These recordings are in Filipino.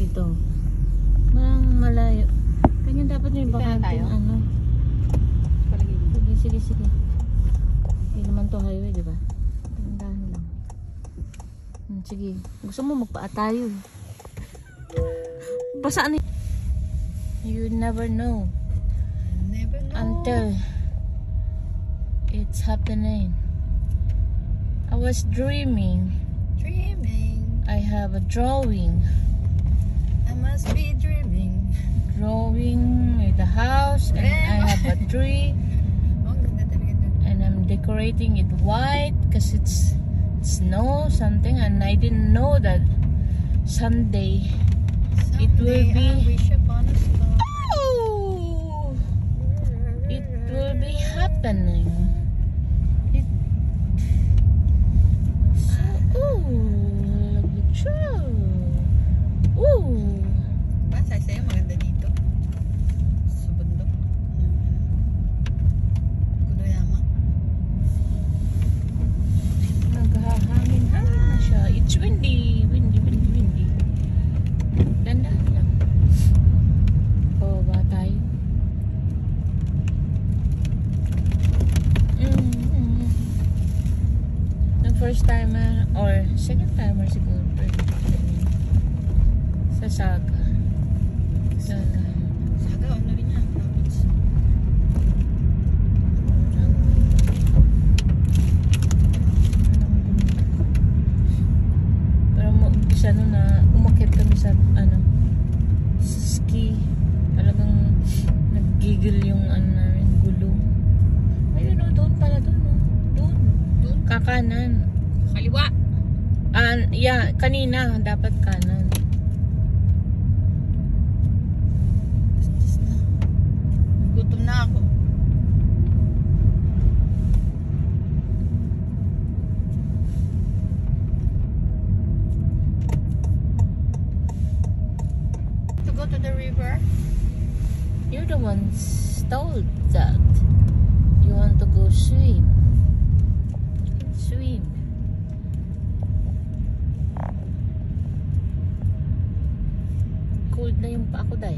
dito. Marang malayo. Ganyan dapat yung bakanting ano. Sige. Hindi naman to highway, di ba? Tandahan lang. Sige. Gusto mo magpaatayo. Basa ni. You never know. Until it's happening. I was dreaming. I have a drawing. I must be dreaming. Drawing with a house and I have a tree. And I'm decorating it white because it's snow something, and I didn't know that someday it will be. I wish upon a star. Oh, it will be happening. Basta sa'yo maganda dito. Sa bundok. Kudoyama. Naghahangin na siya. It's windy. Ganda lang. Baba tayo. The first timer or second timer siguro. Sa Saga. Saga, ano rin yan? Pero umpisa nun na umakyat kami sa sa ski. Talagang naggigil yung namin, gulong. Ayun doon pala doon. Doon. Kakanan. Kaliwa. Yeah, kanina dapat kanan. Gutom na ako. To go to the river? You're the ones told that you want to go swim. You can swim. Cold na yung pa ako, day.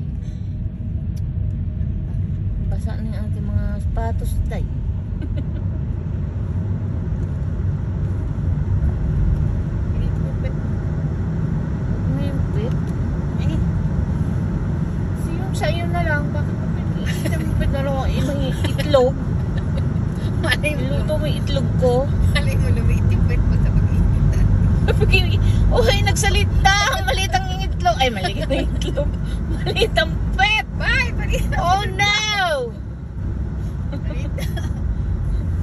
Basa na yung ating mga sapatos, day. Pinipit. Huwag mo yung pit. Sa'yo na lang. Bakit mo pinipit na lang yung itlog? Luto mo yung itlog ko. Malay mo lumitipit mo sa pag-iitan. Okay, nagsalita. Maliit ang itlog. Ay, maliit ang itlog. Maliit ang pet. Bye! Oh no!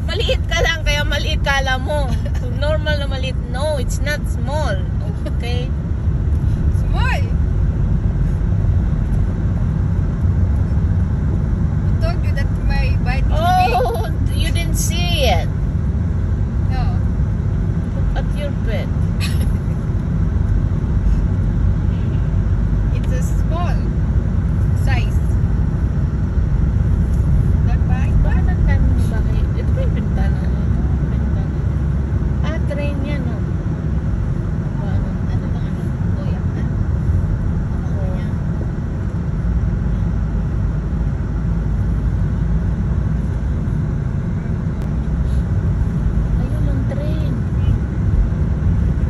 Maliit ka lang, kaya maliit kala mo. Normal na maliit. No, it's not small. Okay? Small! I told you that my bite is big. Oh, you didn't see it. No. Look at your pet. It's a small size. Not bite. Bakit ang tanong bakit? Ito ba yung bintana? Train yan, no? Ano ba nga? Goyak na. Ano niya? Ayun ang train.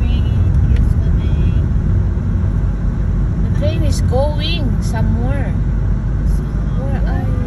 Train is coming. The train is going somewhere. Where are you?